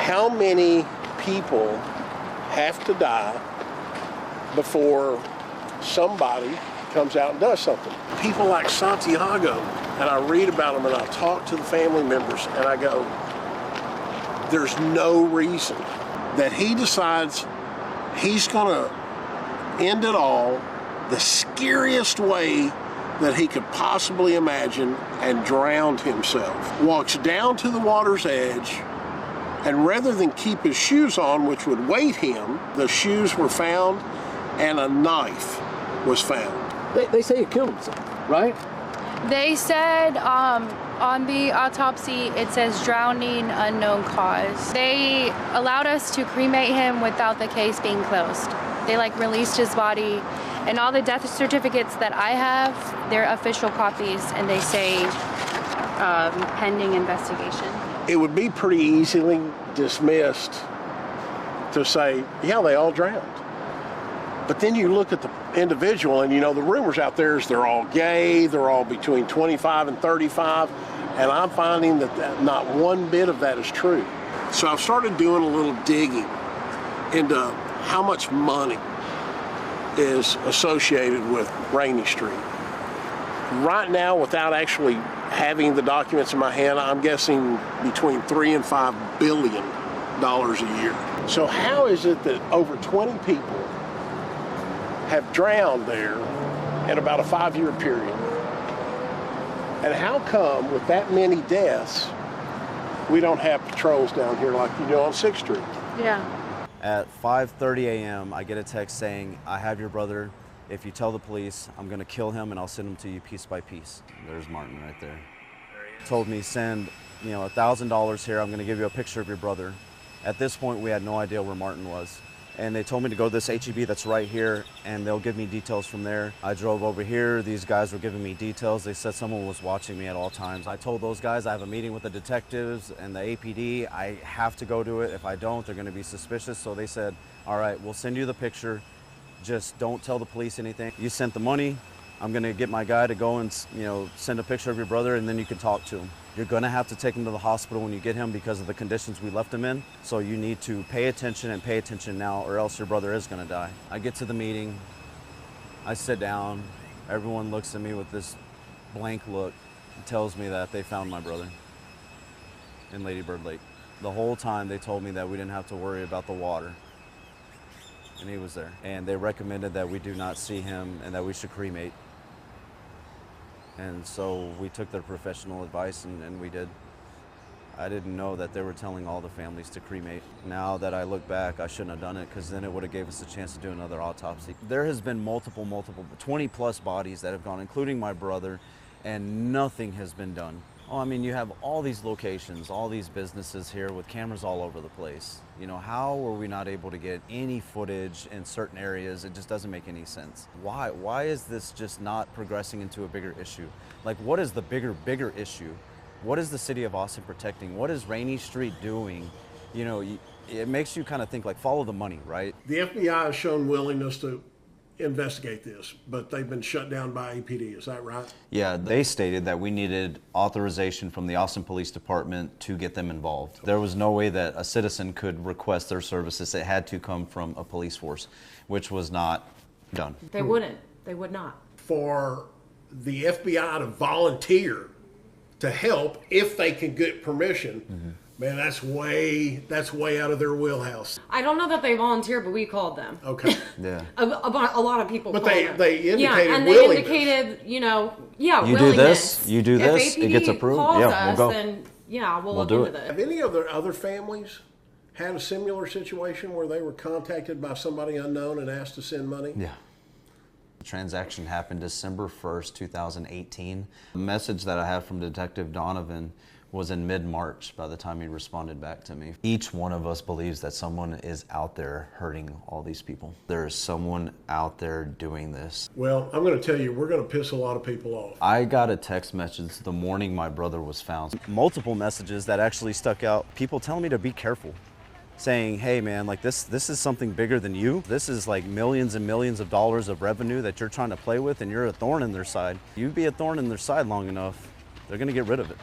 how many people have to die before somebody comes out and does something? People like Santiago, and I read about them and I talk to the family members and I go, there's no reason that he decides he's gonna end it all the scariest way that he could possibly imagine and drowned himself. Walks down to the water's edge, and rather than keep his shoes on, which would weight him, the shoes were found and a knife was found. They say he killed himself, right? They said on the autopsy, it says drowning, unknown cause. They allowed us to cremate him without the case being closed. They released his body, and all the death certificates that I have, they're official copies, and they say pending investigation. It would be pretty easily dismissed to say, yeah, they all drowned. But then you look at the individual, and the rumors out there is they're all gay, they're all between 25 and 35, and I'm finding that not one bit of that is true. So I've started doing a little digging into how much money is associated with Rainey Street. Right now, without actually having the documents in my hand, I'm guessing between $3 and $5 billion a year. So how is it that over 20 people have drowned there in about a 5-year period? And how come with that many deaths, we don't have patrols down here like you do on 6th Street? Yeah. At 5:30 a.m., I get a text saying, I have your brother. If you tell the police, I'm gonna kill him and I'll send him to you piece by piece. There's Martin right there. Told me, send $1,000 here, I'm gonna give you a picture of your brother. At this point, we had no idea where Martin was. And they told me to go to this HEB that's right here, and they'll give me details from there. I drove over here, these guys were giving me details. They said someone was watching me at all times. I told those guys I have a meeting with the detectives and the APD. I have to go to it. If I don't, they're gonna be suspicious. So they said, all right, we'll send you the picture. Just don't tell the police anything. You sent the money. I'm gonna get my guy to go and send a picture of your brother, and then you can talk to him. You're gonna have to take him to the hospital when you get him because of the conditions we left him in. So you need to pay attention now, or else your brother is gonna die. I get to the meeting, I sit down, everyone looks at me with this blank look and tells me that they found my brother in Lady Bird Lake. The whole time they told me that we didn't have to worry about the water, and he was there. And they recommended that we do not see him and that we should cremate. And so we took their professional advice and we did. I didn't know that they were telling all the families to cremate. Now that I look back, I shouldn't have done it because then it would have gave us a chance to do another autopsy. There has been multiple, 20 plus bodies that have gone, including my brother, and nothing has been done. Oh, I mean, you have all these locations, all these businesses here with cameras all over the place. How are we not able to get any footage in certain areas? It just doesn't make any sense. Why? Why is this just not progressing into a bigger issue? What is the bigger issue? What is the city of Austin protecting? What is Rainey Street doing? It makes you kind of think follow the money, right? The FBI has shown willingness to investigate this, but they've been shut down by APD, is that right? Yeah, they stated that we needed authorization from the Austin Police Department to get them involved. There was no way that a citizen could request their services. It had to come from a police force, which was not done. They wouldn't. They would not. For the FBI to volunteer to help if they can get permission, man, that's way out of their wheelhouse. I don't know that they volunteered, but we called them. Okay. Yeah. A lot of people but called they them. indicated and willingness. they indicated, You willingness. do this, you do this, if APD it gets approved, calls yeah, us, we'll go. then we'll look do into it. it. Have any of the other families had a similar situation where they were contacted by somebody unknown and asked to send money? Yeah. The transaction happened December 1st, 2018. The message that I have from Detective Donovan was in mid-March by the time he responded back to me. Each one of us believes that someone is out there hurting all these people. There is someone out there doing this. Well, I'm going to tell you, we're going to piss a lot of people off. I got a text message the morning my brother was found. Multiple messages that actually stuck out. People telling me to be careful. Saying, hey man, this is something bigger than you. This is millions and millions of dollars of revenue that you're trying to play with, and you're a thorn in their side. You be a thorn in their side long enough, they're gonna get rid of it.